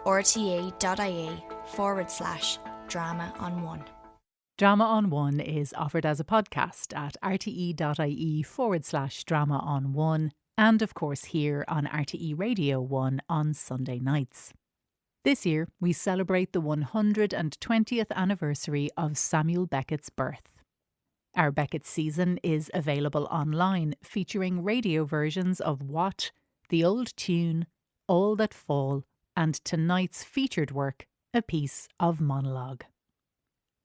rte.ie/drama on one. Drama on One is offered as a podcast at rte.ie/drama on one, and of course here on RTE Radio 1 on Sunday nights. This year we celebrate the 120th anniversary of Samuel Beckett's birth. Our Beckett season is available online, featuring radio versions of What, The Old Tune, All That Fall, and tonight's featured work, A Piece of Monologue.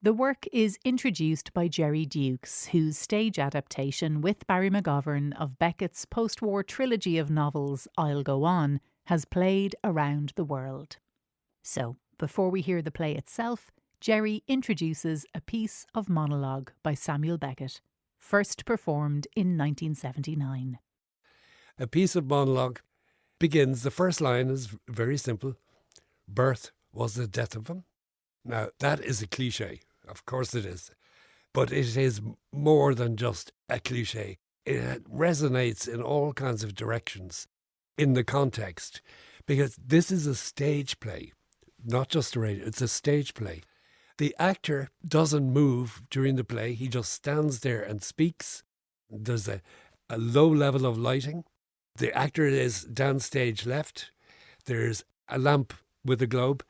The work is introduced by Jerry Dukes, whose stage adaptation with Barry McGovern of Beckett's post-war trilogy of novels I'll Go On has played around the world. So, before we hear the play itself, Jerry introduces A Piece of Monologue by Samuel Beckett, first performed in 1979. A Piece of Monologue begins, the first line is very simple. Birth was the death of him. Now, that is a cliche. Of course it is. But it is more than just a cliche. It resonates in all kinds of directions in the context, because this is a stage play, not just a radio. It's a stage play. The actor doesn't move during the play. He just stands there and speaks. There's a low level of lighting. The actor is downstage left. There's a lamp with a globe,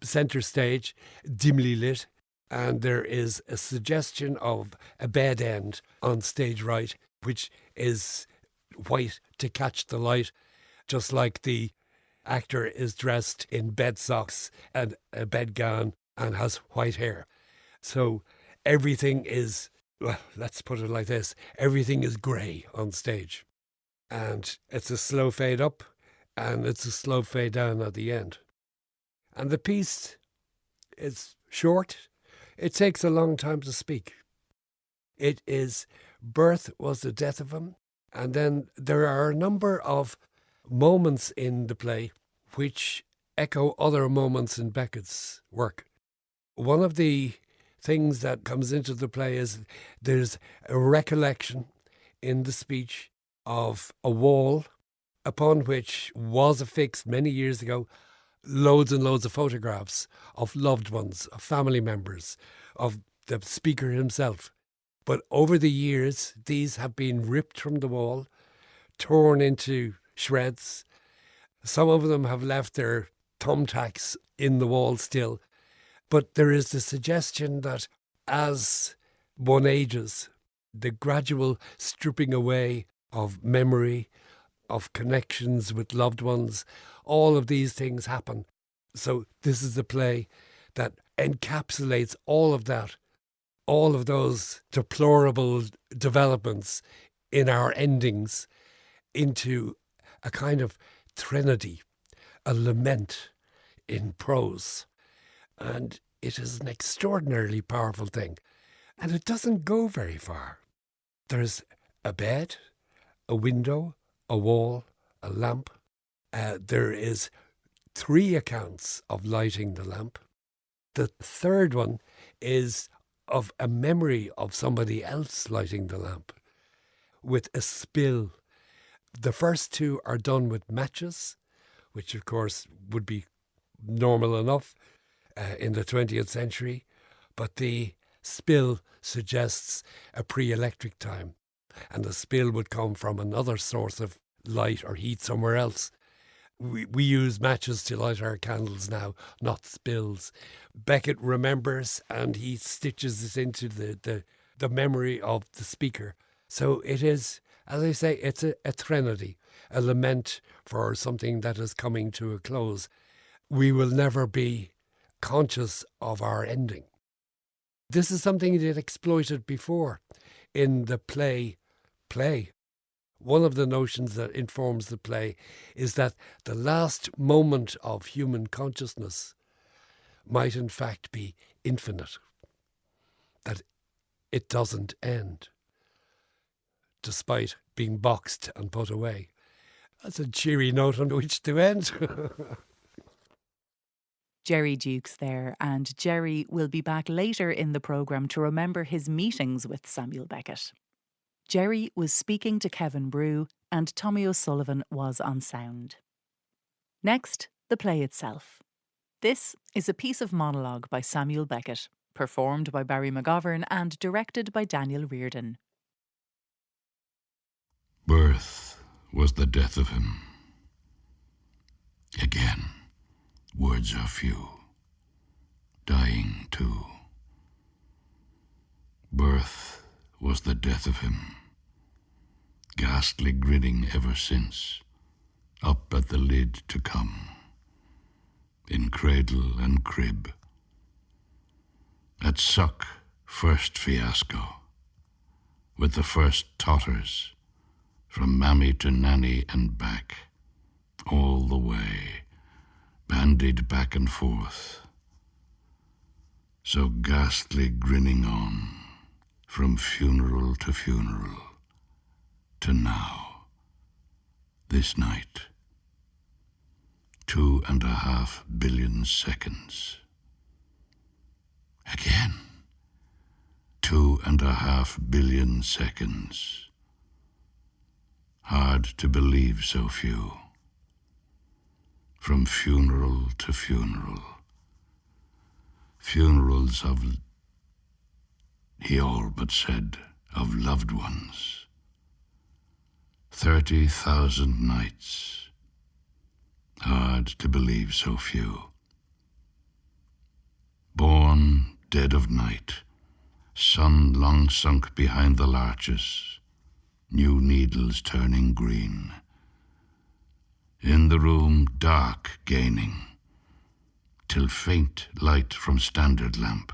centre stage, dimly lit. And there is a suggestion of a bed end on stage right, which is white to catch the light, just like the actor is dressed in bed socks and a bedgown and has white hair. So everything is, well, let's put it like this, everything is grey on stage. And it's a slow fade up and it's a slow fade down at the end. And the piece is short. It takes a long time to speak. It is birth was the death of him. And then there are a number of moments in the play which echo other moments in Beckett's work. One of the things that comes into the play is there's a recollection in the speech of a wall upon which was affixed many years ago loads and loads of photographs of loved ones, of family members, of the speaker himself. But over the years, these have been ripped from the wall, torn into shreds. Some of them have left their thumbtacks in the wall still. But there is the suggestion that as one ages, the gradual stripping away of memory, of connections with loved ones, all of these things happen. So this is a play that encapsulates all of that, all of those deplorable developments in our endings into a kind of threnody, a lament in prose. And it is an extraordinarily powerful thing. And it doesn't go very far. There's a bed, a window, a wall, a lamp. There is 3 accounts of lighting the lamp. The third one is of a memory of somebody else lighting the lamp with a spill. The first 2 are done with matches, which of course would be normal enough in the 20th century, but the spill suggests a pre-electric time, and the spill would come from another source of light or heat somewhere else. We use matches to light our candles now, not spills. Beckett remembers and he stitches this into the memory of the speaker. So it is, as I say, it's a threnody, a lament for something that is coming to a close. We will never be conscious of our ending. This is something that exploited before in the play. One of the notions that informs the play is that the last moment of human consciousness might in fact be infinite, that it doesn't end, despite being boxed and put away. That's a cheery note on which to end. Jerry Dukes there, and Jerry will be back later in the programme to remember his meetings with Samuel Beckett. Jerry was speaking to Kevin Brew and Tommy O'Sullivan was on sound. Next, the play itself. This is a piece of monologue by Samuel Beckett, performed by Barry McGovern and directed by Daniel Reardon. Birth was the death of him. Again, words are few. Dying too. Birth was the death of him. Ghastly grinning ever since, up at the lid to come, in cradle and crib. At suck, first fiasco, with the first totters, from mammy to nanny and back, all the way, bandied back and forth. So ghastly grinning on, from funeral to now, this night. 2.5 billion seconds. Again, 2.5 billion seconds. Hard to believe so few. From funeral to funeral. Funerals of, he all but said, of loved ones. 30,000 nights. Hard to believe so few. Born dead of night, sun long sunk behind the larches, new needles turning green. In the room dark gaining, till faint light from standard lamp,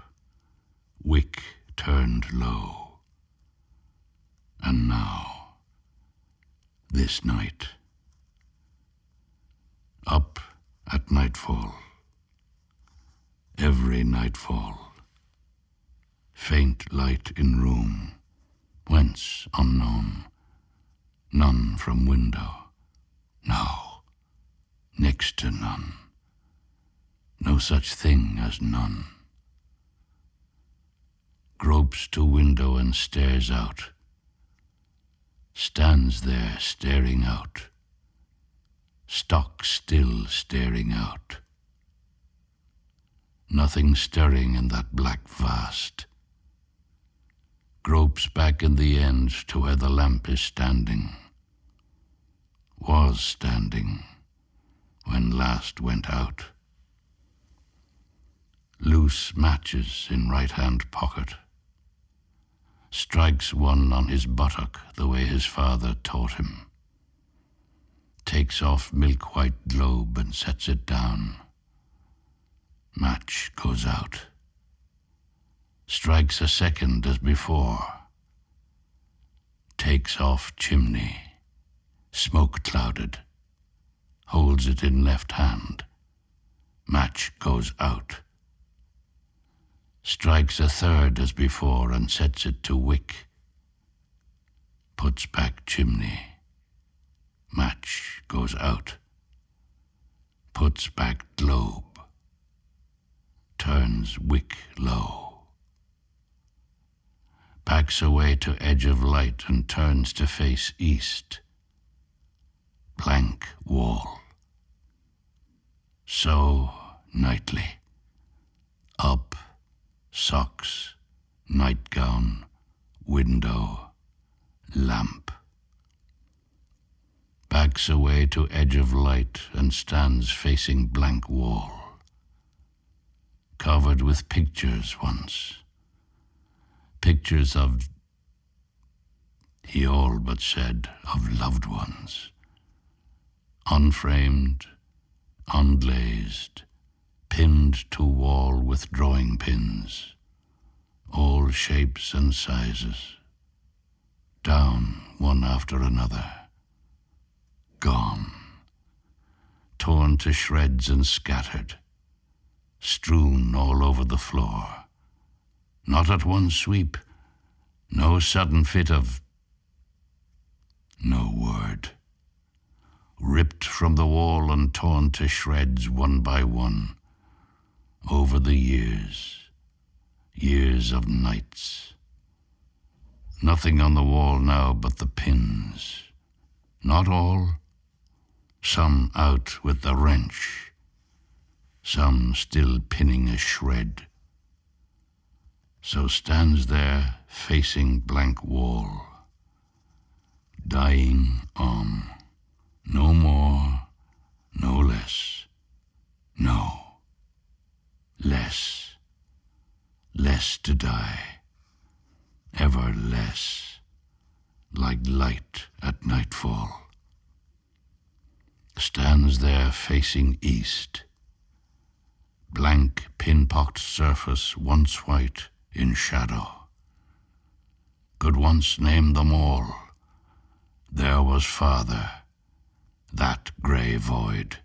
wick turned low. And now, this night, up at nightfall, every nightfall, faint light in room, whence unknown, none from window, no, next to none, no such thing as none. Gropes to window and stares out, stands there staring out, stock still staring out. Nothing stirring in that black vast. Gropes back in the end to where the lamp is standing. Was standing when last went out. Loose matches in right-hand pocket. Strikes one on his buttock the way his father taught him. Takes off milk-white globe and sets it down. Match goes out. Strikes a second as before. Takes off chimney, smoke clouded. Holds it in left hand. Match goes out. Strikes a third as before and sets it to wick. Puts back chimney. Match goes out. Puts back globe. Turns wick low. Backs away to edge of light and turns to face east. Blank wall. So nightly. Up, socks, nightgown, window, lamp. Backs away to edge of light and stands facing blank wall. Covered with pictures once. Pictures of, he all but said, of loved ones. Unframed, unglazed, pinned to wall with drawing pins, all shapes and sizes, down one after another, gone, torn to shreds and scattered, strewn all over the floor, not at one sweep, no sudden fit of, no word, ripped from the wall and torn to shreds one by one, over the years, years of nights. Nothing on the wall now but the pins. Not all, some out with the wrench, some still pinning a shred. So stands there facing blank wall, dying on, no more, no less, no, less, less to die, ever less, like light at nightfall. Stands there facing east, blank pin-pocked surface once white in shadow. Could once name them all. There was father, that grey void.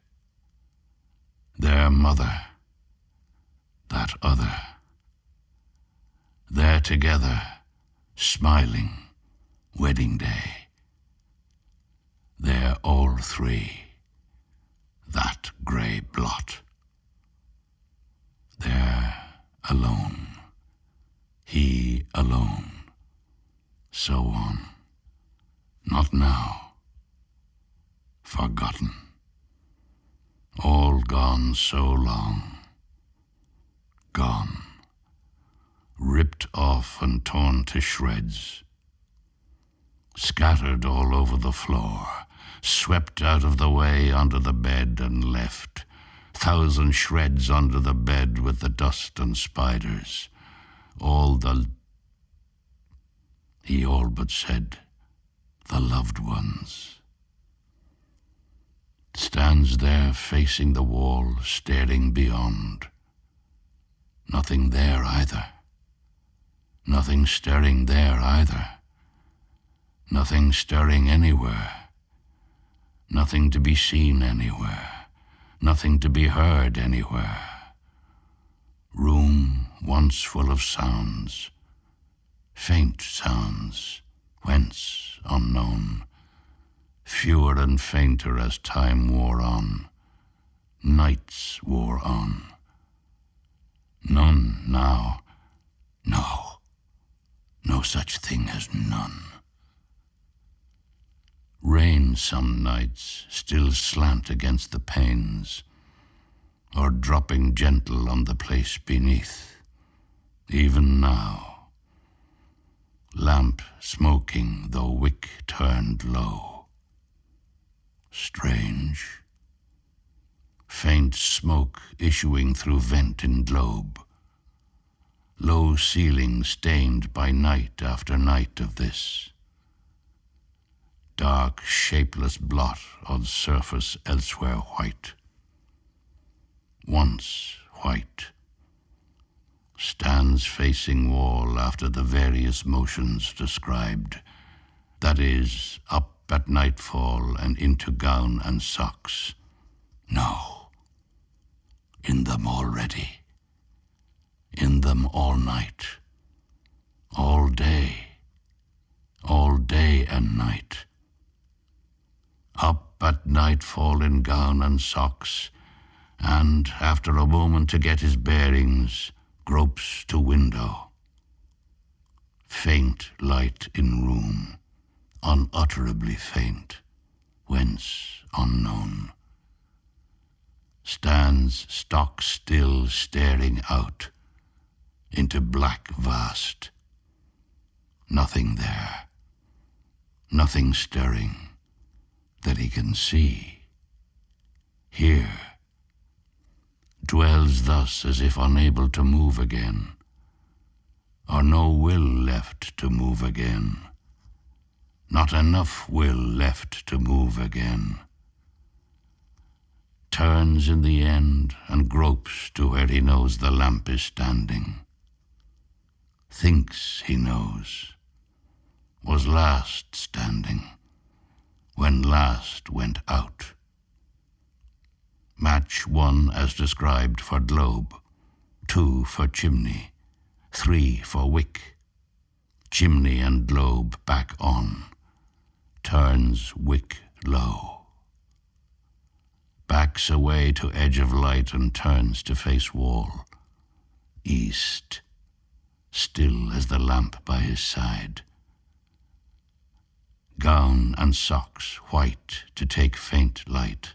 Their mother, that other. There together, smiling, wedding day. There all three, that grey blot. There alone, he alone, so on. Not now, forgotten, all gone so long, gone, ripped off and torn to shreds, scattered all over the floor, swept out of the way under the bed and left, 1,000 shreds under the bed with the dust and spiders, he all but said, the loved ones. Stands there facing the wall, staring beyond. Nothing there either. Nothing stirring there either. Nothing stirring anywhere. Nothing to be seen anywhere. Nothing to be heard anywhere. Room once full of sounds, faint sounds, whence unknown, fewer and fainter as time wore on, nights wore on. None now, no such thing as none. Rain some nights still slant against the panes, or dropping gentle on the place beneath, even now. Lamp smoking, though wick turned low. Strange. Faint smoke issuing through vent in globe. Low ceiling stained by night after night of this. Dark, shapeless blot on surface elsewhere white. Once white. Stands facing wall after the various motions described. That is, up at nightfall and into gown and socks. No. In them already. In them all night. All day and night. Up at nightfall in gown and socks, and, after a moment to get his bearings, gropes to window. Faint light in room, unutterably faint, whence unknown. Stands stock still staring out into black vast. Nothing there, nothing stirring that he can see, hear. Dwells thus as if unable to move again, or no will left to move again, not enough will left to move again. Turns in the end and gropes to where he knows the lamp is standing. Thinks he knows, was last standing, when last went out. Match 1 as described for globe, 2 for chimney, 3 for wick. Chimney and globe back on. Turns wick low. Backs away to edge of light and turns to face wall. East, still as the lamp by his side. Gown and socks white to take faint light.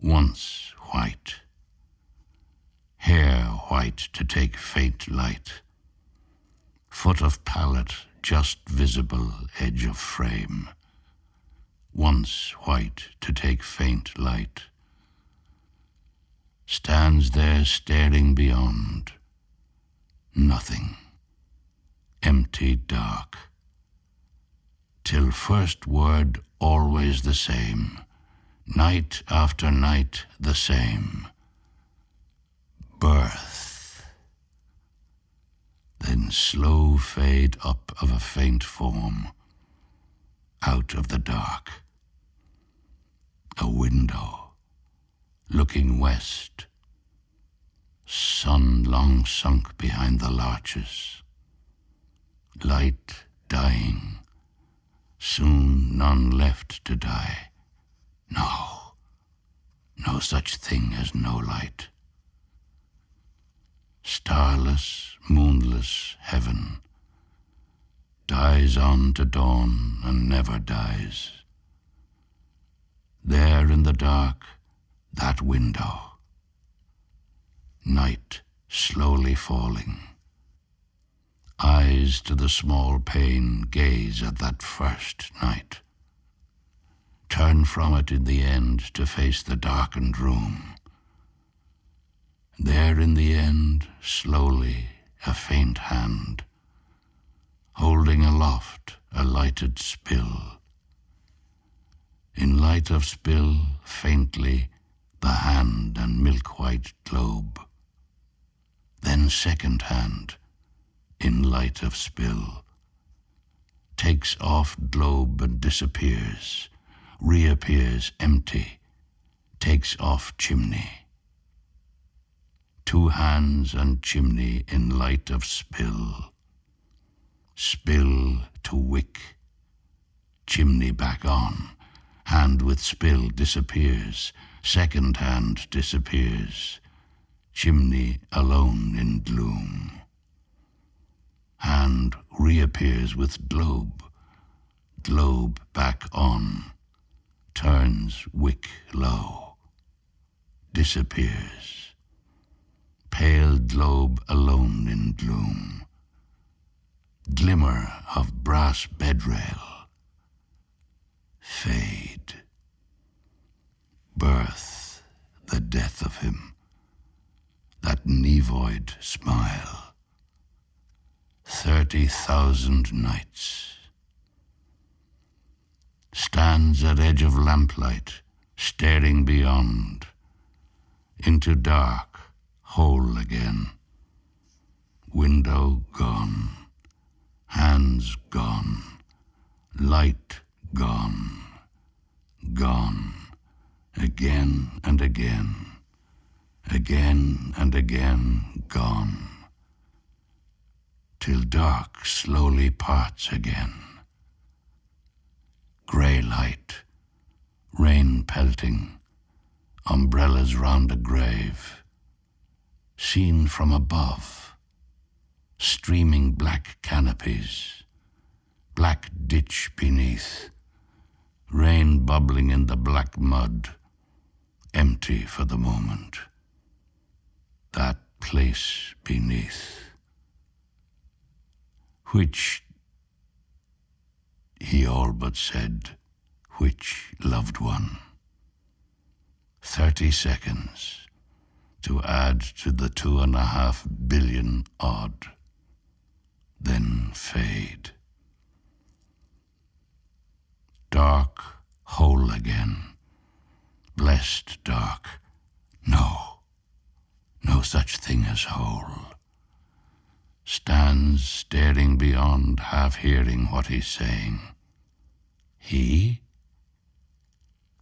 Once white, white to take faint light. Foot of pallet, just visible, edge of frame. Once white to take faint light. Stands there staring beyond. Nothing. Empty dark. Till first word always the same. Night after night the same. Birth. Then slow fade up of a faint form. Out of the dark. A window. Looking west. Sun long sunk behind the larches. Light dying. Soon none left to die. No. No such thing as no light. Starless, moonless heaven. Dies on to dawn and never dies. There in the dark, that window. Night slowly falling. Eyes to the small pane gaze at that first night. Turn from it in the end to face the darkened room. There in the end, slowly, a faint hand, holding aloft a lighted spill. In light of spill, faintly, the hand and milk-white globe. Then second hand, in light of spill, takes off globe and disappears, reappears empty, takes off chimney. Two hands and chimney in light of spill. Spill to wick, chimney back on, hand with spill disappears, second hand disappears, chimney alone in gloom. Hand reappears with globe, globe back on, turns wick low, disappears, pale globe alone in gloom, glimmer of brass bedrail, fade, birth, the death of him, that nevoid smile, 30,000 nights. Stands at edge of lamplight, staring beyond, into dark, whole again. Window gone, hands gone, light gone, gone, again and again, again and again gone, till dark slowly parts again. Grey light, rain pelting, umbrellas round a grave, seen from above, streaming black canopies, black ditch beneath, rain bubbling in the black mud, empty for the moment. That place beneath, which, he all but said, which loved one. 30 seconds to add to the 2.5 billion odd, then fade. Dark, whole again, blessed dark, no such thing as whole. Stands staring beyond, half hearing what he's saying. He?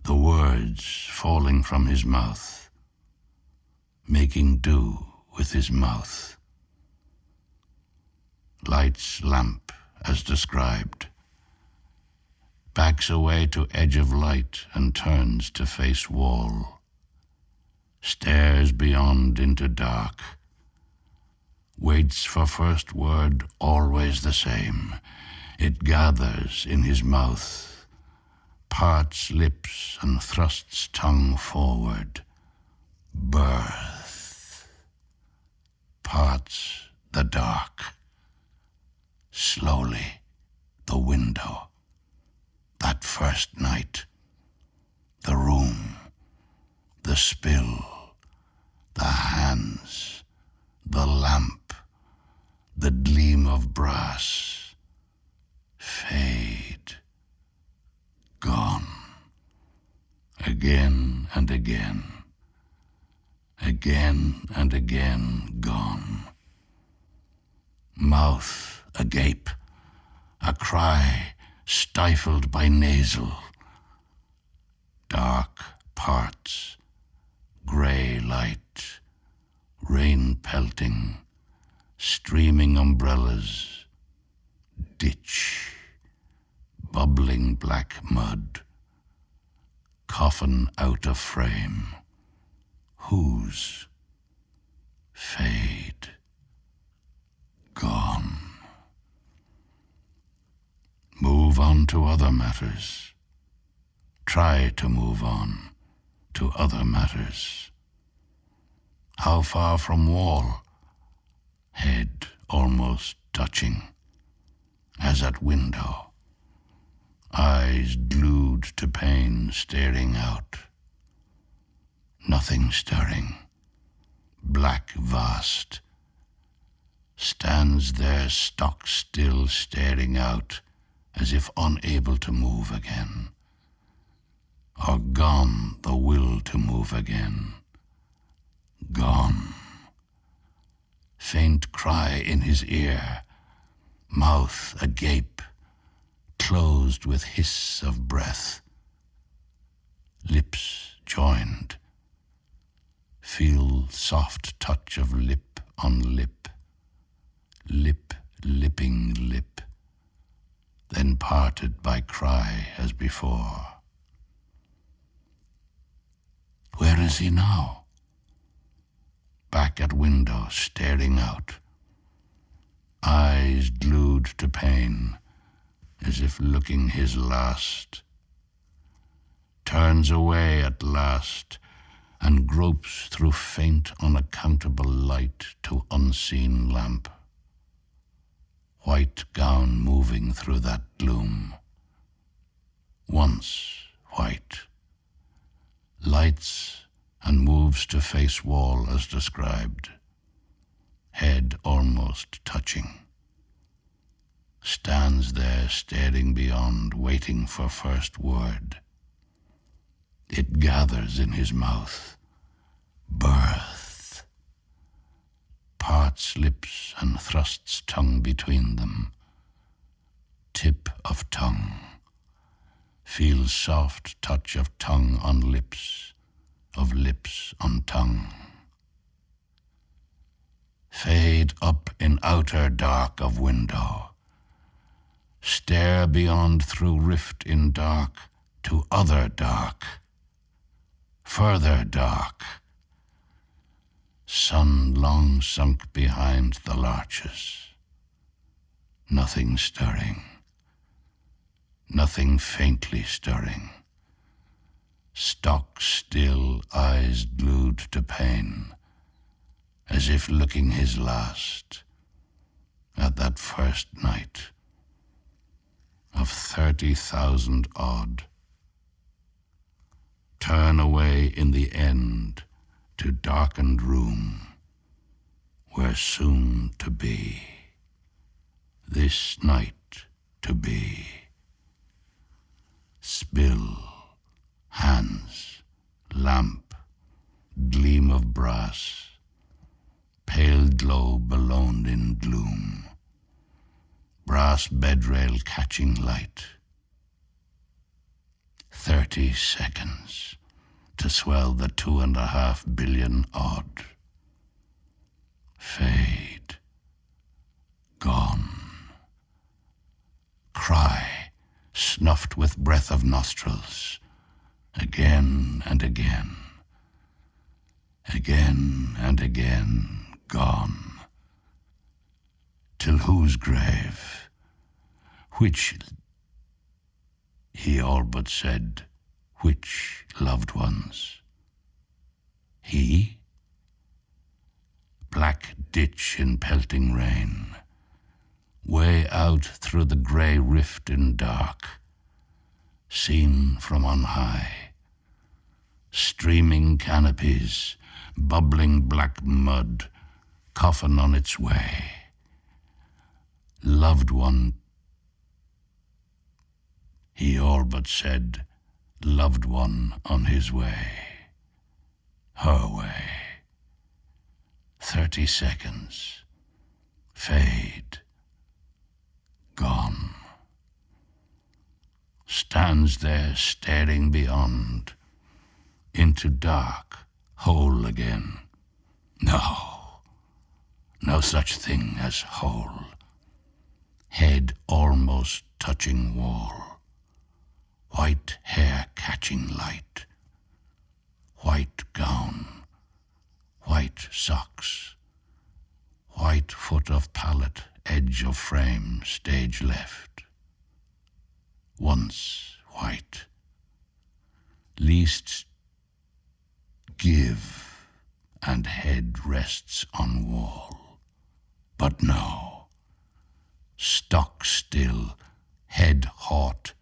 The words falling from his mouth, making do with his mouth. Lights lamp, as described. Backs away to edge of light and turns to face wall. Stares beyond into dark. Waits for first word always the same. It gathers in his mouth, parts lips and thrusts tongue forward. Birth. the dark. Slowly, the window, that first night, the room, the spill, the hands, the lamp, the gleam of brass, fade, gone, again and again, again and again gone. Mouth agape, a cry stifled by nasal. Dark parts, grey light, rain pelting, streaming umbrellas, ditch, bubbling black mud, coffin out of frame. Whose? Fade, gone. Move on to other matters. Try to move on to other matters. How far from wall? Head almost touching, as at window. Eyes glued to pane, staring out. Nothing stirring. Black vast. Stands there stock still, staring out, as if unable to move again. Or gone the will to move again. Gone. Faint cry in his ear, mouth agape, closed with hiss of breath. Lips joined. Feel soft touch of lip on lip. Lip lipping lip. Then parted by cry as before. Where is he now? Back at window, staring out. Eyes glued to pane, as if looking his last. Turns away at last, and gropes through faint, unaccountable light to unseen lamp. White gown moving through that gloom. Once white. Lights and moves to face wall as described. Head almost touching. Stands there staring beyond, waiting for first word. It gathers in his mouth. Birth. Parts lips and thrusts tongue between them. Tip of tongue. Feels soft touch of tongue on lips, of lips on tongue. Fade up in outer dark of window. Stare beyond through rift in dark to other dark. Further dark. Sun long sunk behind the larches. Nothing stirring. Nothing faintly stirring. Stock still, eyes glued to pane, as if looking his last at that first night of 30,000 odd. Turn away in the end to darkened room, where soon to be, this night to be. Spill, hands, lamp, gleam of brass, pale glow belone in gloom, brass bedrail catching light. 30 seconds to swell the 2.5 billion odd. Fade, gone. Cry, snuffed with breath of nostrils, again and again, again and again, gone. Till whose grave? Which, he all but said, which loved ones? He? Black ditch in pelting rain, way out through the grey rift in dark, seen from on high, streaming canopies, bubbling black mud, coffin on its way, loved one, he all but said, loved one on his way, her way. 30 seconds, fade, gone. Stands there staring beyond, into dark, whole again. No, no such thing as whole. Head almost touching wall, white hair catching light, white gown, white socks, white foot of pallet, edge of frame, stage left. Once white, least give, and head rests on wall. But no, stock still, head hot,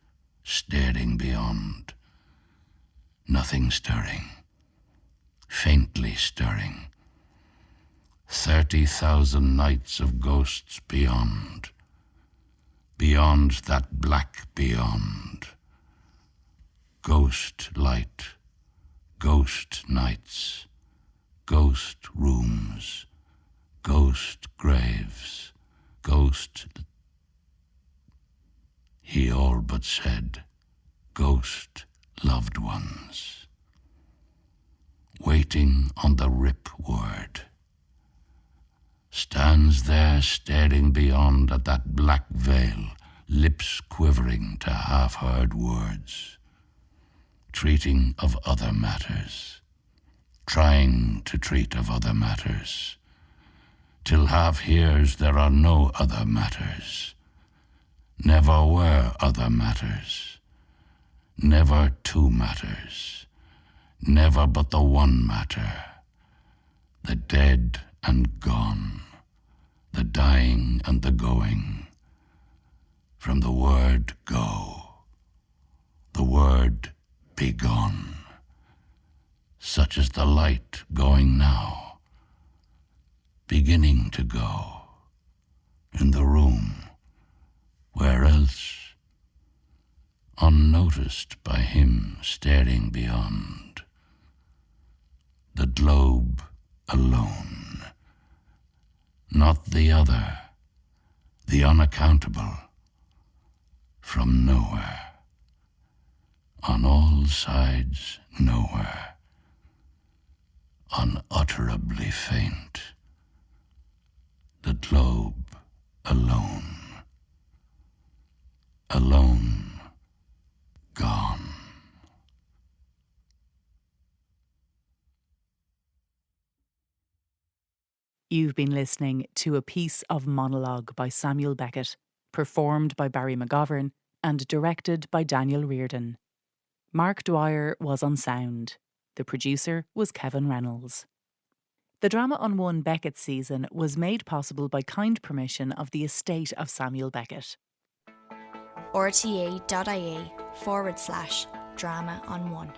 staring beyond. Nothing stirring, faintly stirring. 30,000 nights of ghosts beyond, beyond that black beyond. Ghost light, ghost nights, ghost rooms, ghost graves, ghost... He all but said, ghost loved ones. Waiting on the rip word. Stands there staring beyond at that black veil, lips quivering to half-heard words, treating of other matters, trying to treat of other matters, till half hears there are no other matters, never were other matters, never two matters, never but the one matter, the dead and gone, the dying and the going, from the word go, the word be gone, such as the light going now, beginning to go, in the room, where else, unnoticed by him staring beyond, the globe alone, not the other, the unaccountable, from nowhere, on all sides nowhere, unutterably faint, the globe alone, alone, gone. You've been listening to a piece of monologue by Samuel Beckett, performed by Barry McGovern and directed by Daniel Reardon. Mark Dwyer was on sound. The producer was Kevin Reynolds. The Drama on One Beckett season was made possible by kind permission of the estate of Samuel Beckett. rte.ie/drama on one.